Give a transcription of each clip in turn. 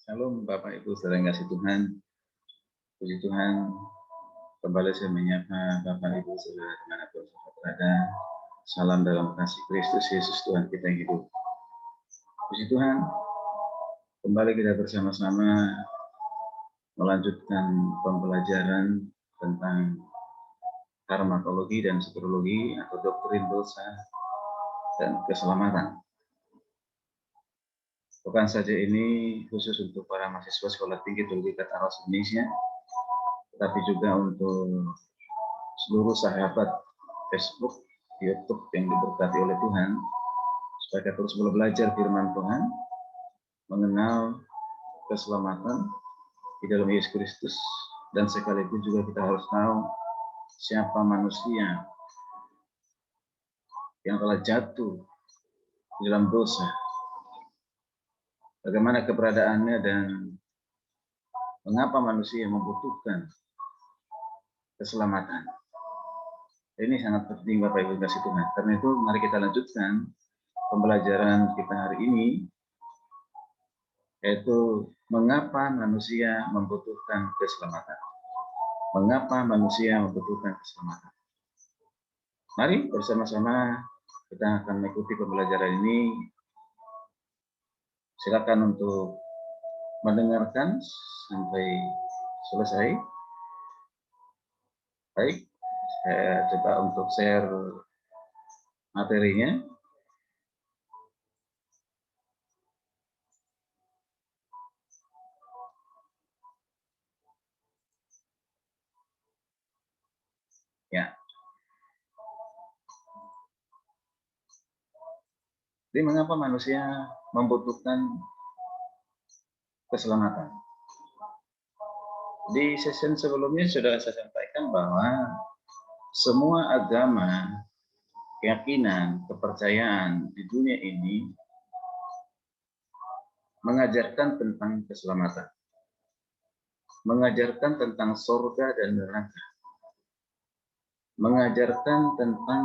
Shalom Bapak Ibu saudara yang kasih Tuhan. Puji Tuhan, kembali saya menyapa Bapak Ibu saudara dimanapun saudara berada. Salam dalam kasih Kristus Yesus Tuhan kita yang hidup. Puji Tuhan, kembali kita bersama-sama melanjutkan pembelajaran tentang farmakologi dan psikologi atau doktrin dosa dan keselamatan. Bukan saja ini khusus untuk para mahasiswa Sekolah Tinggi Teologi Kata Roh Indonesia, tetapi juga untuk seluruh sahabat Facebook, YouTube yang diberkati oleh Tuhan, supaya kita terus belajar firman Tuhan, mengenal keselamatan di dalam Yesus Kristus, dan sekaligus juga kita harus tahu siapa manusia yang telah jatuh di dalam dosa, bagaimana keberadaannya, dan mengapa manusia membutuhkan keselamatan. Ini sangat penting Bapak Ibu kasih Tuhan. Karena itu mari kita lanjutkan pembelajaran kita hari ini, yaitu mengapa manusia membutuhkan keselamatan. Mengapa manusia membutuhkan keselamatan. Mari bersama-sama kita akan mengikuti pembelajaran ini. Silakan untuk mendengarkan sampai selesai. Baik, saya coba untuk share materinya. Ya. Jadi mengapa manusia membutuhkan keselamatan? Di sesi sebelumnya sudah saya sampaikan bahwa semua agama, keyakinan, kepercayaan di dunia ini mengajarkan tentang keselamatan, mengajarkan tentang surga dan neraka, mengajarkan tentang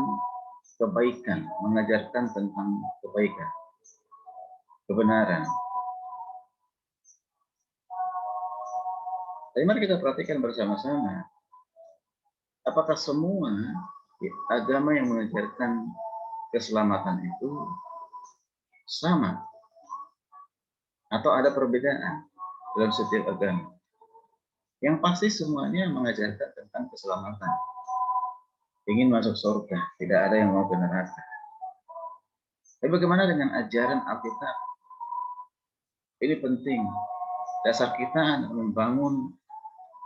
kebaikan, mengajarkan tentang kebaikan, kebenaran. Tapi mari kita perhatikan bersama-sama, apakah semua agama yang mengajarkan keselamatan itu sama? Atau ada perbedaan dalam setiap agama? Yang pasti semuanya mengajarkan tentang keselamatan. Ingin masuk surga, tidak ada yang mau ke neraka. Tapi bagaimana dengan ajaran Alkitab? Ini penting. Dasar kita membangun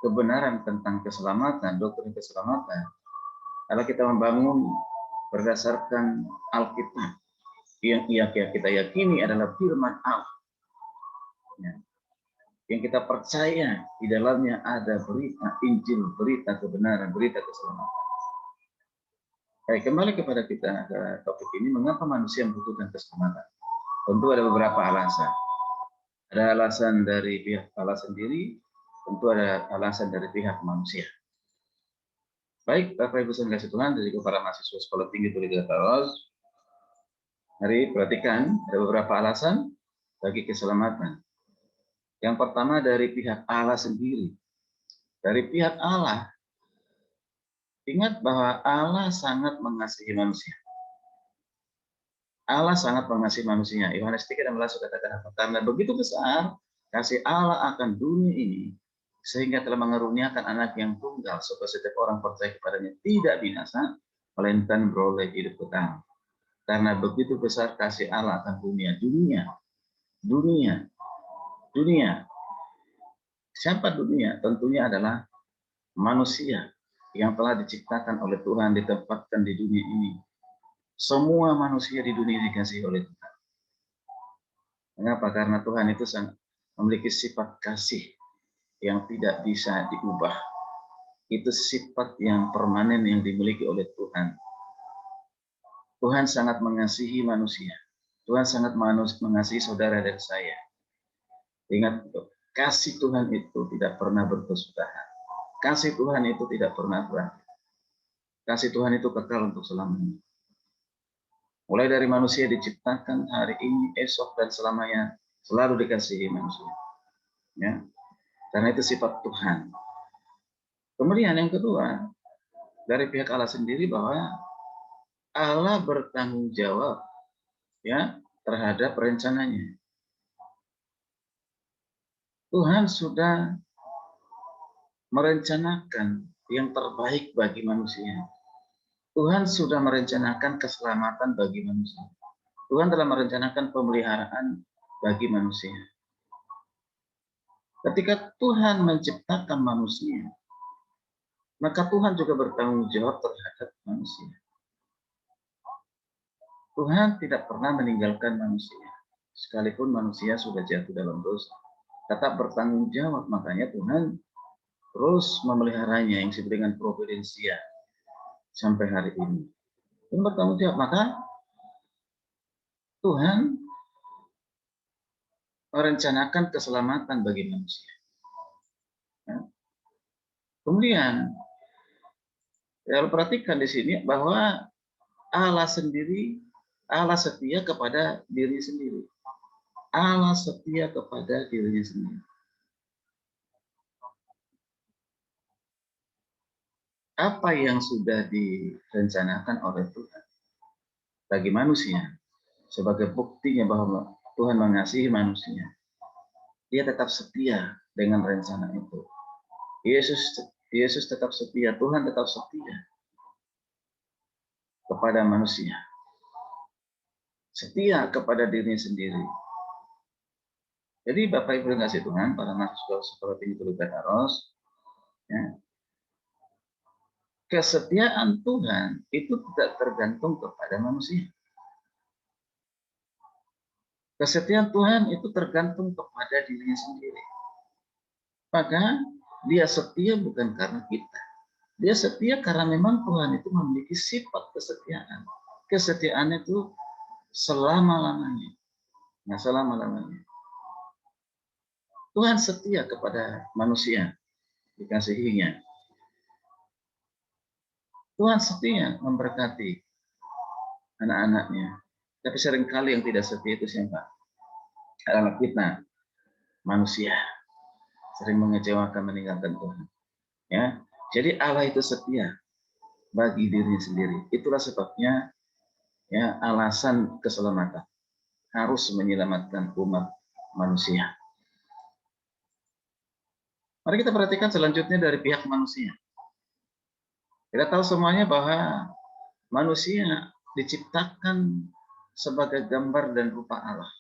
kebenaran tentang keselamatan, doktrin keselamatan. Kalau kita membangun berdasarkan Alkitab, yang kita yakini adalah firman Allah. Yang kita percaya di dalamnya ada berita Injil, berita kebenaran, berita keselamatan. Baik, kembali kepada kita ke topik ini, mengapa manusia membutuhkan keselamatan? Tentu ada beberapa alasan. Ada alasan dari pihak Allah sendiri, tentu ada alasan dari pihak manusia. Baik, Bapak Ibu yang kasih Tuhan, dari para mahasiswa Sekolah Tinggi Teologi Kata Roh, mari perhatikan ada beberapa alasan bagi keselamatan. Yang pertama dari pihak Allah sendiri. Dari pihak Allah, ingat bahwa Allah sangat mengasihi manusia. Allah sangat mengasihi manusia. Yohanes 3:16 katakan apa? Karena begitu besar kasih Allah akan dunia ini, sehingga telah mengaruniakan anak yang tunggal, supaya setiap orang percaya kepadanya tidak binasa, melainkan beroleh hidup kekal. Karena begitu besar kasih Allah akan dunia. Siapa dunia? Tentunya adalah manusia yang telah diciptakan oleh Tuhan, ditempatkan di dunia ini. Semua manusia di dunia dikasihi oleh Tuhan. Mengapa? Karena Tuhan itu sangat memiliki sifat kasih yang tidak bisa diubah. Itu sifat yang permanen yang dimiliki oleh Tuhan. Tuhan sangat mengasihi manusia. Tuhan sangat mengasihi saudara dan saya. Ingat, kasih Tuhan itu tidak pernah berkesudahan. Kasih Tuhan itu tidak pernah berakhir. Kasih Tuhan itu kekal untuk selamanya. Mulai dari manusia diciptakan hari ini, esok, dan selamanya selalu dikasihi manusia. Ya, karena itu sifat Tuhan. Kemudian yang kedua, dari pihak Allah sendiri bahwa Allah bertanggung jawab ya terhadap rencananya. Tuhan sudah merencanakan yang terbaik bagi manusia. Tuhan sudah merencanakan keselamatan bagi manusia. Tuhan telah merencanakan pemeliharaan bagi manusia. Ketika Tuhan menciptakan manusia, maka Tuhan juga bertanggung jawab terhadap manusia. Tuhan tidak pernah meninggalkan manusia, sekalipun manusia sudah jatuh dalam dosa. Tetap bertanggung jawab, makanya Tuhan terus memeliharanya yang disebut dengan providensia sampai hari ini. Tuhan bertanggung jawab, maka Tuhan merencanakan keselamatan bagi manusia. Ya. Kemudian, kalau perhatikan di sini bahwa Allah sendiri, Allah setia kepada diri sendiri. Allah setia kepada dirinya sendiri. Apa yang sudah direncanakan oleh Tuhan bagi manusia sebagai buktinya bahwa Tuhan mengasihi manusia, dia tetap setia dengan rencana itu. Yesus tetap setia, Tuhan tetap setia kepada manusia, setia kepada dirinya sendiri. Jadi Bapak Ibu yang kasih Tuhan, para mahasiswa sekolah tinggi Tulukadaros, ya, kesetiaan Tuhan itu tidak tergantung kepada manusia. Kesetiaan Tuhan itu tergantung kepada dirinya sendiri. Maka dia setia bukan karena kita. Dia setia karena memang Tuhan itu memiliki sifat kesetiaan. Kesetiaan itu selama-lamanya. Nah, selama-lamanya. Tuhan setia kepada manusia, dikasihinya. Tuhan setia memberkati anak-anaknya. Tapi seringkali yang tidak setia itu siapa? Adalah kita, manusia. Sering mengecewakan, meninggalkan Tuhan. Ya, jadi Allah itu setia bagi dirinya sendiri. Itulah sebabnya ya alasan keselamatan harus menyelamatkan umat manusia. Mari kita perhatikan selanjutnya dari pihak manusia. Kita tahu semuanya bahwa manusia diciptakan sebagai gambar dan rupa Allah.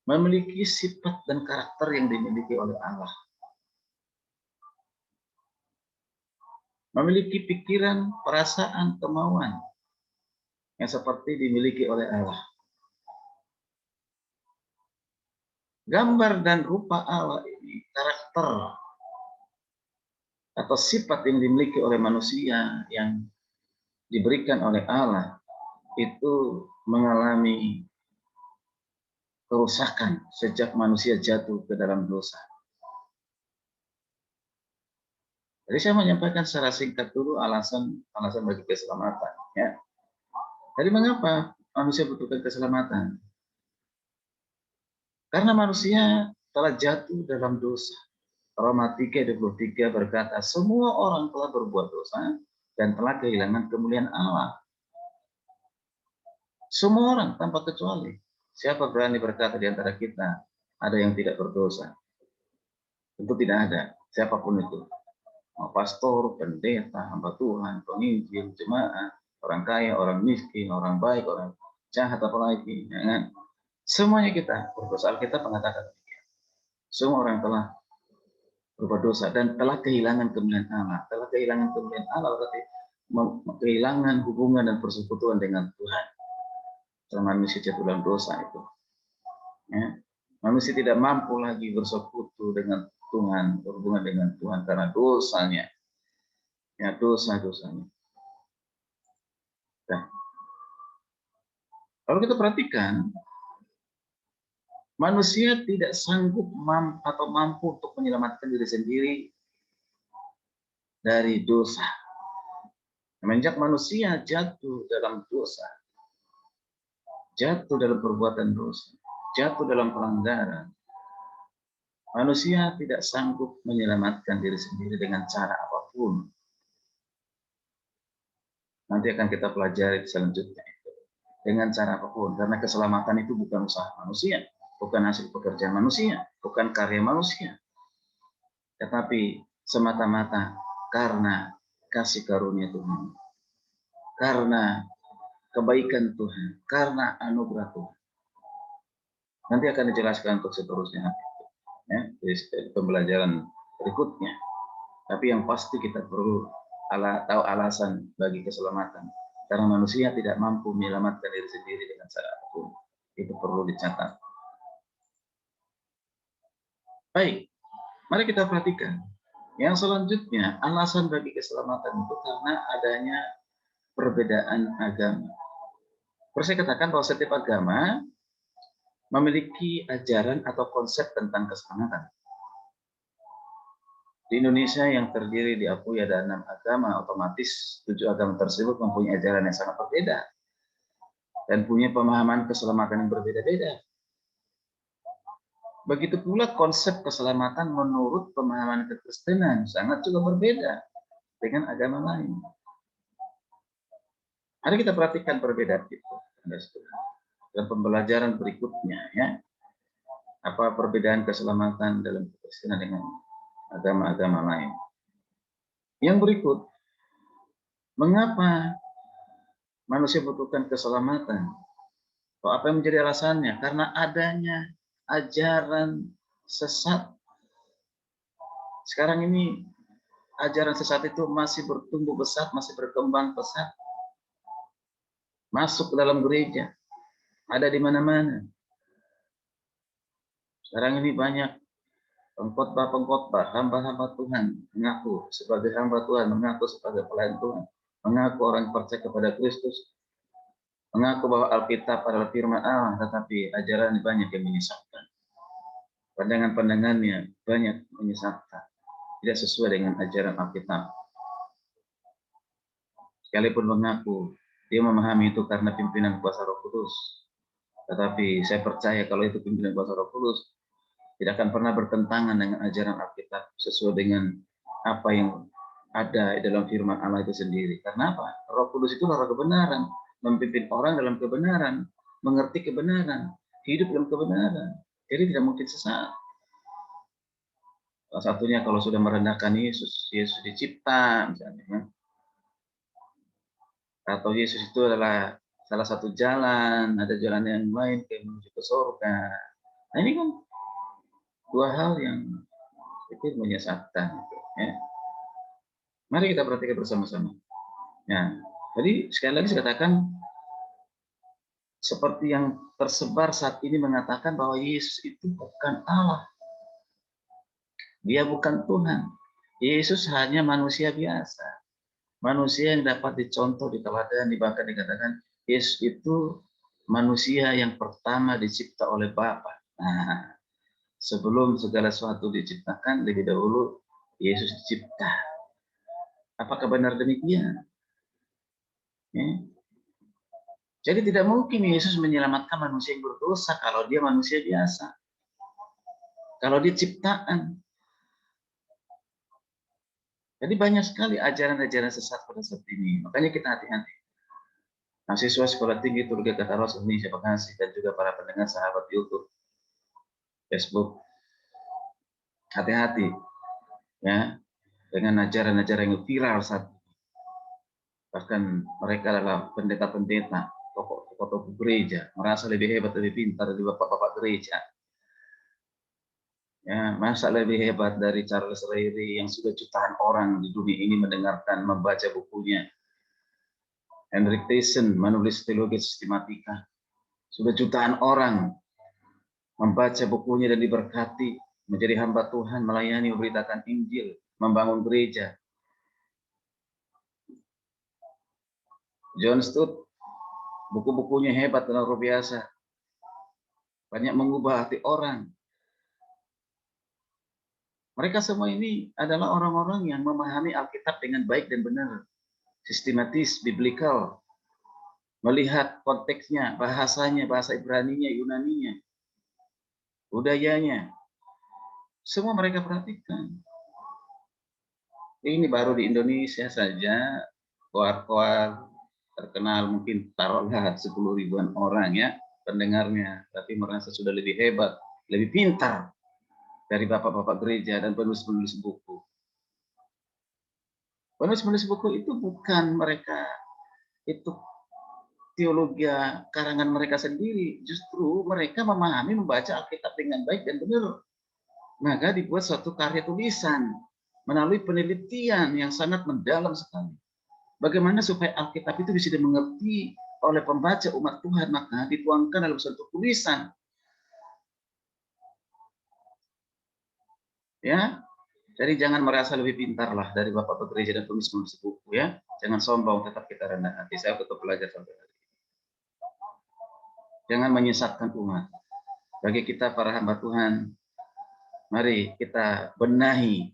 Memiliki sifat dan karakter yang dimiliki oleh Allah. Memiliki pikiran, perasaan, kemauan yang seperti dimiliki oleh Allah. Gambar dan rupa Allah ini, karakter atau sifat yang dimiliki oleh manusia yang diberikan oleh Allah itu mengalami kerusakan sejak manusia jatuh ke dalam dosa. Jadi saya menyampaikan secara singkat dulu alasan bagi keselamatan. Ya. Jadi mengapa manusia butuhkan keselamatan? Karena manusia telah jatuh dalam dosa. Roma 3:23 berkata, semua orang telah berbuat dosa dan telah kehilangan kemuliaan Allah. Semua orang tanpa kecuali. Siapa berani berkata di antara kita ada yang tidak berdosa? Tentu tidak ada, siapapun itu. Mau pastor, pendeta, hamba Tuhan, penginjil, jemaat, orang kaya, orang miskin, orang baik, orang jahat, apalagi. Ya kan? Semuanya kita berdosa. Alkitab mengatakan semua orang telah berbuat dosa dan telah kehilangan kemuliaan Allah. Telah kehilangan kemuliaan Allah berarti kehilangan hubungan dan persekutuan dengan Tuhan. Selama manusia jatuh dalam dosa itu. Ya. Manusia tidak mampu lagi bersekutu dengan Tuhan, berhubungan dengan Tuhan karena dosanya. Ya, dosa-dosanya. Nah, kalau kita perhatikan, manusia tidak sanggup atau mampu untuk menyelamatkan diri sendiri dari dosa. Semenjak manusia jatuh dalam dosa, jatuh dalam perbuatan dosa, jatuh dalam pelanggaran, Manusia tidak sanggup menyelamatkan diri sendiri dengan cara apapun. Nanti akan kita pelajari selanjutnya itu. Dengan cara apapun, karena keselamatan itu bukan usaha manusia, bukan hasil pekerjaan manusia, bukan karya manusia, tetapi semata-mata karena kasih karunia Tuhan, karena kebaikan Tuhan, karena anugerah Tuhan. Nanti akan dijelaskan untuk seterusnya ya, di pembelajaran berikutnya. Tapi yang pasti kita perlu tahu alasan bagi keselamatan. Karena manusia tidak mampu menyelamatkan diri sendiri dengan cara apapun. Itu perlu dicatat. Baik, mari kita perhatikan. Yang selanjutnya, alasan bagi keselamatan itu karena adanya perbedaan agama. Terus saya katakan bahwa setiap agama memiliki ajaran atau konsep tentang keselamatan. Di Indonesia yang terdiri diakui ada 6 agama, otomatis 7 agama tersebut mempunyai ajaran yang sangat berbeda dan punya pemahaman keselamatan yang berbeda-beda. Begitu pula konsep keselamatan menurut pemahaman kekristenan sangat juga berbeda dengan agama lain. Mari kita perhatikan perbedaan itu dalam pembelajaran berikutnya ya. Apa perbedaan keselamatan dalam kekristenan dengan agama-agama lain. Yang berikut, mengapa manusia butuhkan keselamatan? Apa yang menjadi alasannya? Karena adanya ajaran sesat. Sekarang ini ajaran sesat itu masih bertumbuh pesat, masih berkembang pesat. Masuk ke dalam gereja, ada di mana-mana. Sekarang ini banyak pengkhotbah-pengkhotbah, hamba-hamba Tuhan mengaku sebagai hamba Tuhan, mengaku sebagai pelayan Tuhan, mengaku orang percaya kepada Kristus, mengaku bahwa Alkitab adalah firman Allah, tetapi ajaran banyak yang menyesatkan. Pandangan-pandangannya banyak menyesatkan, tidak sesuai dengan ajaran Alkitab. Sekalipun mengaku dia memahami itu karena pimpinan kuasa Roh Kudus, tetapi saya percaya kalau itu pimpinan kuasa Roh Kudus tidak akan pernah bertentangan dengan ajaran Alkitab sesuai dengan apa yang ada dalam firman Allah itu sendiri. Karena apa? Roh Kudus itu roh kebenaran, memimpin orang dalam kebenaran, mengerti kebenaran, hidup dalam kebenaran. Jadi tidak mungkin sesat. Salah satunya kalau sudah merendahkan Yesus, Yesus dicipta misalnya, atau Yesus itu adalah salah satu jalan, ada jalan yang lain yang menuju ke surga. Nah ini kan dua hal yang itu menyesatkan. Ya. Mari kita perhatikan bersama-sama. Ya, jadi sekali lagi saya katakan seperti yang tersebar saat ini mengatakan bahwa Yesus itu bukan Allah. Dia bukan Tuhan. Yesus hanya manusia biasa. Manusia yang dapat dicontoh, diteladani, bahkan dikatakan Yesus itu manusia yang pertama dicipta oleh Bapa. Nah, sebelum segala sesuatu diciptakan, lebih dahulu Yesus dicipta. Apakah benar demikian? Ya. Jadi tidak mungkin Yesus menyelamatkan manusia yang berdosa kalau dia manusia biasa. Kalau dia ciptaan. Jadi banyak sekali ajaran-ajaran sesat pada saat ini. Makanya kita hati-hati. Mahasiswa Sekolah Tinggi Teologi Kata Roh Indonesia Bekasi dan juga para pendengar sahabat YouTube, Facebook. Hati-hati ya dengan ajaran-ajaran yang viral saat ini. Bahkan mereka adalah pendeta-pendeta, tokoh-tokoh gereja, merasa lebih hebat, lebih pintar dari bapak-bapak gereja. Ya, masa lebih hebat dari Charles Ryrie yang sudah jutaan orang di dunia ini mendengarkan, membaca bukunya. Henrik Tyson menulis teologi sistematika. Sudah jutaan orang membaca bukunya dan diberkati, menjadi hamba Tuhan, melayani, memberitakan Injil, membangun gereja. John Stott, buku-bukunya hebat dan luar biasa. Banyak mengubah hati orang. Mereka semua ini adalah orang-orang yang memahami Alkitab dengan baik dan benar. Sistematis, biblikal. Melihat konteksnya, bahasanya, bahasa Ibraninya, Yunaninya, budayanya. Semua mereka perhatikan. Ini baru di Indonesia saja, koar-koar terkenal mungkin taruhlah 10 ribuan orang ya pendengarnya, tapi merasa sudah lebih hebat, lebih pintar dari bapak-bapak gereja dan penulis-penulis buku. Penulis-penulis buku itu bukan mereka itu teologi karangan mereka sendiri, justru mereka memahami, membaca Alkitab dengan baik dan benar. Maka dibuat suatu karya tulisan melalui penelitian yang sangat mendalam sekali. Bagaimana supaya Alkitab itu bisa dimengerti oleh pembaca umat Tuhan, maka dituangkan dalam suatu tulisan. Ya, jadi jangan merasa lebih pintar lah dari Bapak gereja dan penulis buku ya. Jangan sombong, tetap kita rendah hati. Saya tetap belajar sampai hari ini. Jangan menyesatkan umat. Bagi kita para hamba Tuhan, mari kita benahi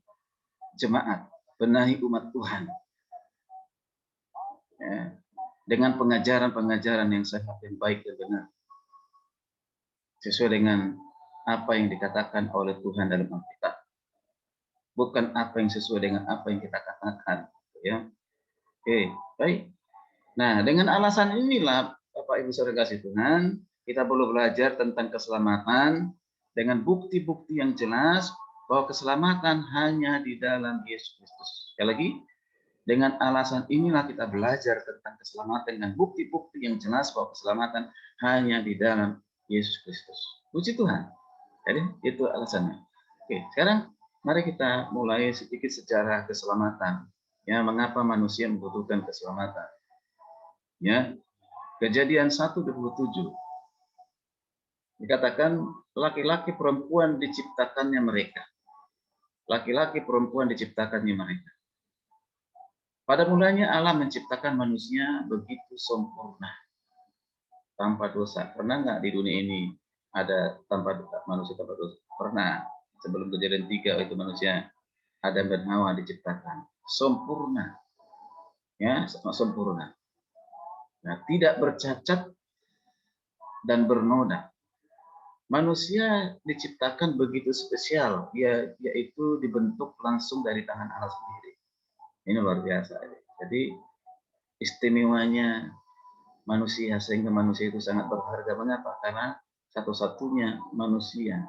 jemaat, benahi umat Tuhan. Ya, dengan pengajaran-pengajaran yang sehat, yang baik dan benar. Sesuai dengan apa yang dikatakan oleh Tuhan dalam Alkitab. Bukan apa yang sesuai dengan apa yang kita katakan. Ya. Oke, baik. Nah, dengan alasan inilah, Bapak Ibu Saudara kasih Tuhan, kita perlu belajar tentang keselamatan dengan bukti-bukti yang jelas bahwa keselamatan hanya di dalam Yesus Kristus. Sekali lagi, dengan alasan inilah kita belajar tentang keselamatan dengan bukti-bukti yang jelas bahwa keselamatan hanya di dalam Yesus Kristus. Puji Tuhan. Jadi itu alasannya. Oke, sekarang mari kita mulai sedikit sejarah keselamatan. Ya, mengapa manusia membutuhkan keselamatan? Ya, Kejadian 1:27 dikatakan laki-laki perempuan diciptakannya mereka. Laki-laki perempuan diciptakannya mereka. Pada mulanya Allah menciptakan manusia begitu sempurna, tanpa dosa. Pernah nggak di dunia ini ada manusia tanpa dosa? Pernah. Sebelum Kejadian 3 itu manusia Adam dan Hawa diciptakan sempurna, ya, sempurna. Nah, tidak bercacat dan bernoda. Manusia diciptakan begitu spesial, yaitu dibentuk langsung dari tangan Allah sendiri. Ini luar biasa. Jadi istimewanya manusia, sehingga manusia itu sangat berharga. Mengapa? Karena satu-satunya manusia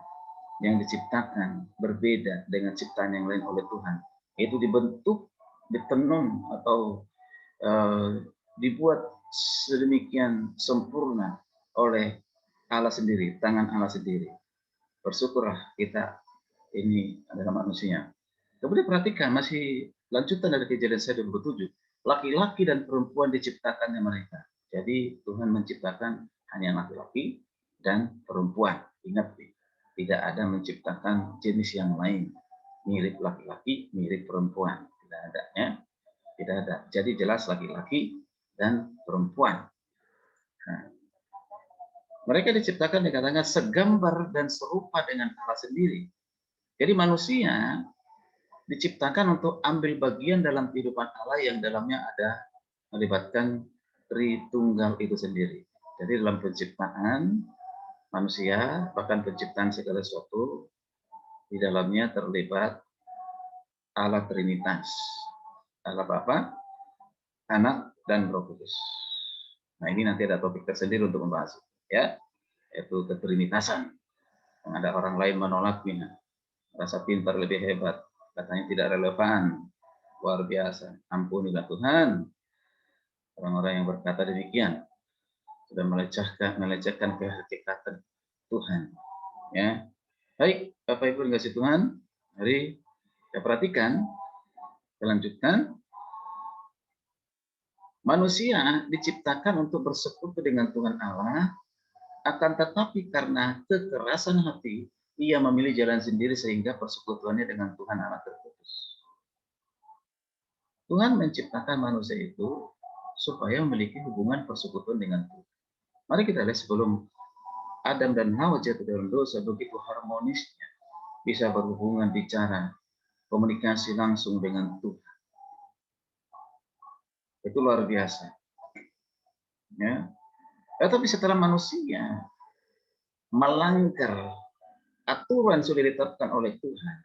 yang diciptakan berbeda dengan ciptaan yang lain oleh Tuhan. Itu dibentuk, ditenun atau dibuat sedemikian sempurna oleh Allah sendiri, tangan Allah sendiri. Bersyukurlah kita ini adalah manusia. Kemudian perhatikan, masih lanjutan dari Kejadian 1:27. Laki-laki dan perempuan diciptakannya mereka. Jadi Tuhan menciptakan hanya laki-laki dan perempuan. Ingat, tidak ada menciptakan jenis yang lain. Mirip laki-laki, mirip perempuan. Tidak ada, ya. Tidak ada. Jadi jelas laki-laki dan perempuan. Nah, mereka diciptakan dikatakan segambar dan serupa dengan Allah sendiri. Jadi manusia diciptakan untuk ambil bagian dalam kehidupan Allah yang dalamnya ada melibatkan Tritunggal itu sendiri. Jadi dalam penciptaan manusia, bahkan penciptaan segala sesuatu, di dalamnya terlibat Allah Trinitas. Allah Bapa, Anak, dan Roh Kudus. Nah, ini nanti ada topik tersendiri untuk membahas, ya, yaitu ketrinitasan. Yang ada orang lain menolaknya, rasa pintar lebih hebat, katanya tidak relevan, luar biasa. Ampunilah Tuhan orang-orang yang berkata demikian, sudah melecehkan kehakikatan Tuhan. Ya, baik, Bapak Ibu dikasih Tuhan, mari kita perhatikan, kita lanjutkan. Manusia diciptakan untuk bersekutu dengan Tuhan Allah, akan tetapi karena kekerasan hati, ia memilih jalan sendiri sehingga persekutuannya dengan Tuhan Allah terputus. Tuhan menciptakan manusia itu supaya memiliki hubungan persekutuan dengan Tuhan. Mari kita lihat sebelum Adam dan Hawa jatuh dalam dosa, begitu harmonisnya bisa berhubungan, bicara, komunikasi langsung dengan Tuhan. Itu luar biasa. Ya. Tetapi setelah manusia melanggar aturan sudah ditetapkan oleh Tuhan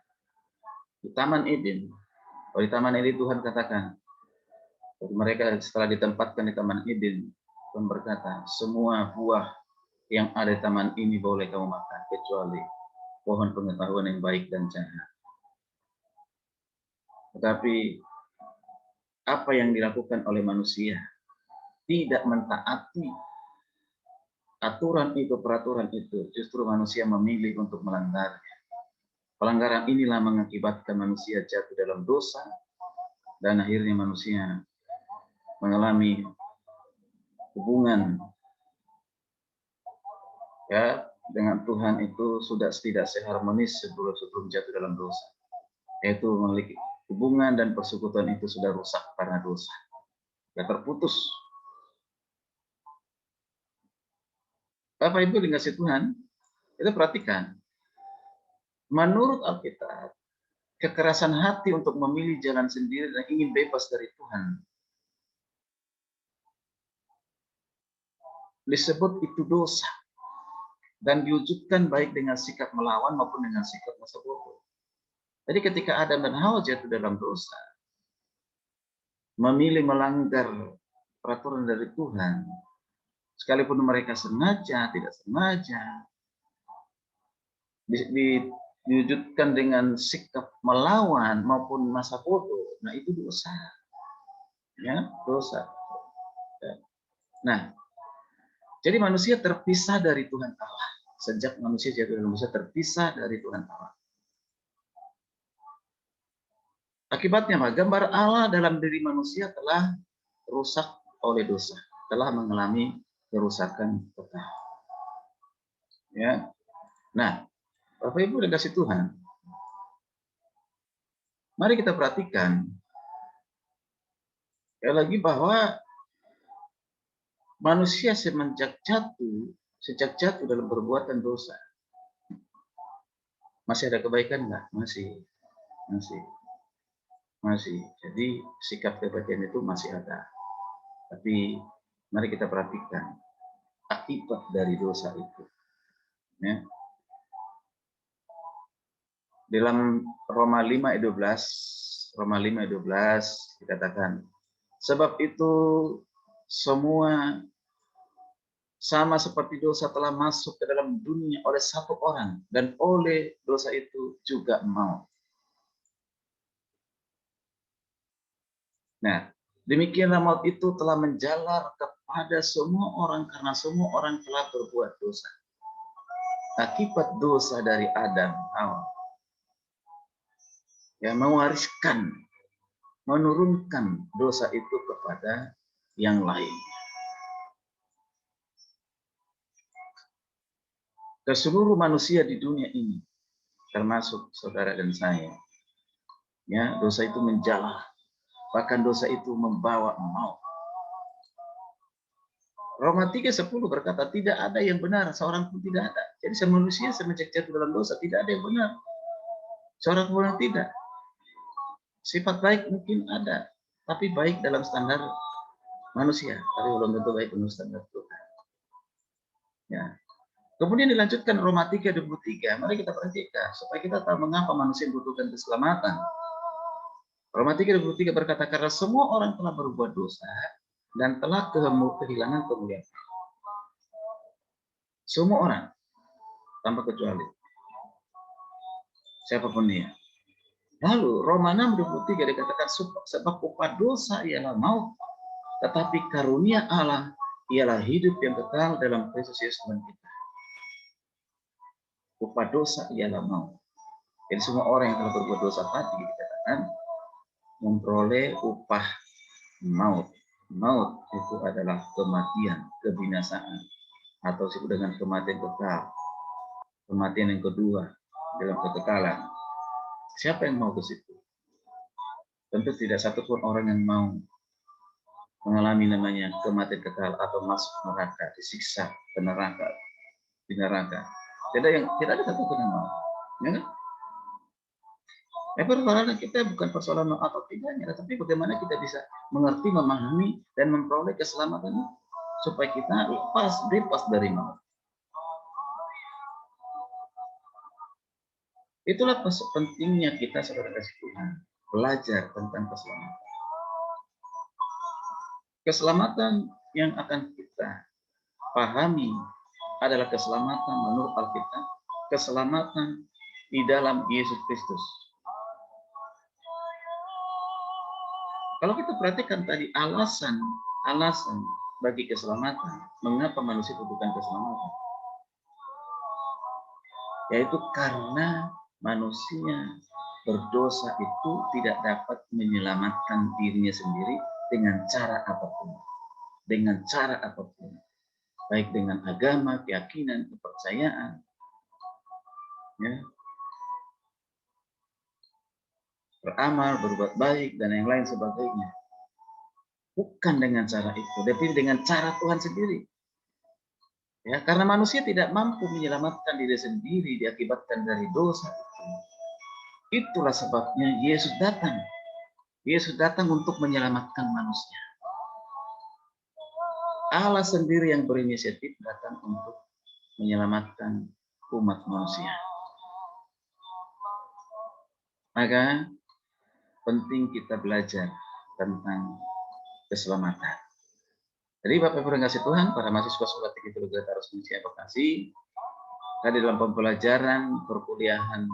di Taman Eden. Di Taman Eden Tuhan katakan, mereka setelah ditempatkan di Taman Eden, Tuhan berkata, semua buah yang ada di taman ini boleh kamu makan, kecuali pohon pengetahuan yang baik dan jahat. Tetapi apa yang dilakukan oleh manusia? Tidak mentaati aturan itu, peraturan itu. Justru manusia memilih untuk melanggarnya. Pelanggaran inilah mengakibatkan manusia jatuh dalam dosa, dan akhirnya manusia mengalami hubungan ya dengan Tuhan itu sudah tidak seharmonis sebelum jatuh dalam dosa. Yaitu memiliki hubungan dan persekutuan itu sudah rusak karena dosa. Ya terputus. Bapak Ibu dikasih Tuhan, kita perhatikan. Menurut Alkitab, kekerasan hati untuk memilih jalan sendiri dan ingin bebas dari Tuhan disebut itu dosa. Dan diwujudkan baik dengan sikap melawan maupun dengan sikap masa bodoh. Jadi ketika Adam dan Hawa jatuh dalam dosa, memilih melanggar peraturan dari Tuhan, sekalipun mereka sengaja, tidak sengaja, diwujudkan dengan sikap melawan maupun masa bodoh, nah itu dosa. Ya, dosa. Nah, jadi manusia terpisah dari Tuhan Allah. Sejak manusia jatuh dalam dosa, terpisah dari Tuhan Allah. Akibatnya, gambar Allah dalam diri manusia telah rusak oleh dosa, telah mengalami kerusakan total. Ya, nah, Bapak Ibu dan kasih Tuhan, mari kita perhatikan ya lagi bahwa manusia sejak jatuh dalam perbuatan dosa, masih ada kebaikan nggak? Masih. Jadi sikap kebaikan itu masih ada. Tapi mari kita perhatikan akibat dari dosa itu. Ya. Dalam Roma 5 ayat 12 dikatakan, sebab itu semua sama seperti dosa telah masuk ke dalam dunia oleh satu orang, dan oleh dosa itu juga maut. Nah, demikianlah maut itu telah menjalar kepada semua orang karena semua orang telah berbuat dosa. Akibat dosa dari Adam, Hawa, yang mewariskan, menurunkan dosa itu kepada yang lain. Ke seluruh manusia di dunia ini, termasuk saudara dan saya, ya, dosa itu menjalar. Bahkan dosa itu membawa maut. Roma 3:10 berkata, tidak ada yang benar, seorang pun tidak ada. Jadi manusia semenjak jatuh dalam dosa, tidak ada yang benar. Seorang pun tidak. Sifat baik mungkin ada, tapi baik dalam standar manusia. Tapi belum tentu baik menurut standar Tuhan. Ya. Kemudian dilanjutkan Roma 3:23. Mari kita perhatikan, supaya kita tahu mengapa manusia membutuhkan keselamatan. Roma 3:23 berkata, karena semua orang telah berbuat dosa dan telah kehilangan kemuliaan. Semua orang, tanpa kecuali. Siapapun dia. Lalu Roma 6:23 dikatakan, sebab upah dosa ialah maut, tetapi karunia Allah ialah hidup yang kekal dalam Kristus Yesus Tuhan kita. Upah dosa ialah maut. Jadi semua orang yang telah berbuat dosa tadi dikatakan memperoleh upah maut. Maut itu adalah kematian, kebinasaan, atau disebut dengan kematian kekal. Kematian yang kedua dalam kekekalan. Siapa yang mau ke situ? Tentu tidak satupun orang yang mau mengalami namanya kematian kekal atau masuk neraka, disiksa ke neraka, di neraka. Tidak ada satupun yang mau. Ya kan? Persoalan kita bukan persoalan mau atau tidaknya, tapi bagaimana kita bisa mengerti, memahami, dan memperoleh keselamatan itu supaya kita bebas dari maut. Itulah pentingnya kita, saudara kasih Tuhan, belajar tentang keselamatan. Keselamatan yang akan kita pahami adalah keselamatan menurut Alkitab, keselamatan di dalam Yesus Kristus. Kalau kita perhatikan tadi alasan bagi keselamatan, mengapa manusia butuhkan keselamatan? Yaitu karena manusia berdosa itu tidak dapat menyelamatkan dirinya sendiri dengan cara apapun. Dengan cara apapun. Baik dengan agama, keyakinan, kepercayaan. Ya. Beramal, berbuat baik, dan yang lain sebagainya. Bukan dengan cara itu, tapi dengan cara Tuhan sendiri. Ya, karena manusia tidak mampu menyelamatkan diri sendiri diakibatkan dari dosa itu. Itulah sebabnya Yesus datang. Yesus datang untuk menyelamatkan manusia. Allah sendiri yang berinisiatif datang untuk menyelamatkan umat manusia. Maka penting kita belajar tentang keselamatan. Jadi Bapak Ibu yang kasih Tuhan, para mahasiswa Sekolah Tinggi Teologi Taruh Indonesia Bekasi, tadi dalam pembelajaran perkuliahan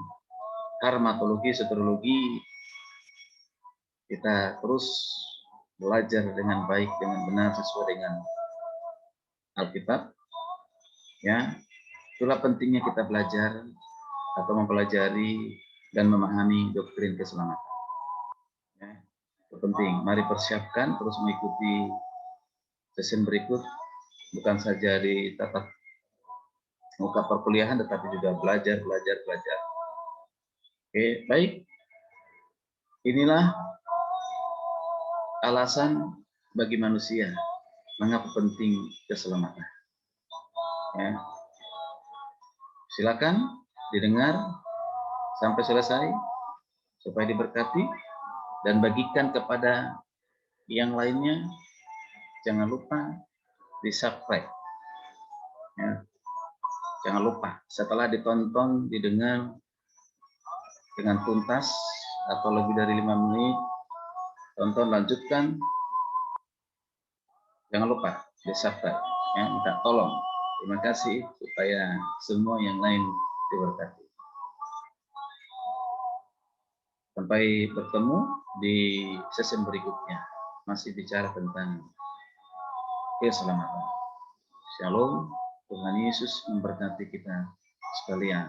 karmatologi, soteriologi, kita terus belajar dengan baik, dengan benar, sesuai dengan Alkitab. Ya, itulah pentingnya kita belajar atau mempelajari dan memahami doktrin keselamatan. Ya, itu penting. Mari persiapkan terus mengikuti sesi berikut, bukan saja di tatap muka perkuliahan, tetapi juga belajar. Oke, baik. Inilah alasan bagi manusia mengapa penting keselamatan. Ya. Silakan didengar sampai selesai supaya diberkati dan bagikan kepada yang lainnya. Jangan lupa di-subscribe. Ya. Jangan lupa setelah ditonton, didengar dengan tuntas atau lebih dari 5 menit, tonton, lanjutkan. Jangan lupa di-subscribe. Ya, minta tolong. Terima kasih supaya semua yang lain diberkati. Sampai bertemu di sesi berikutnya. Masih bicara tentang keselamatan. Shalom. Tuhan Yesus memberkati kita sekalian.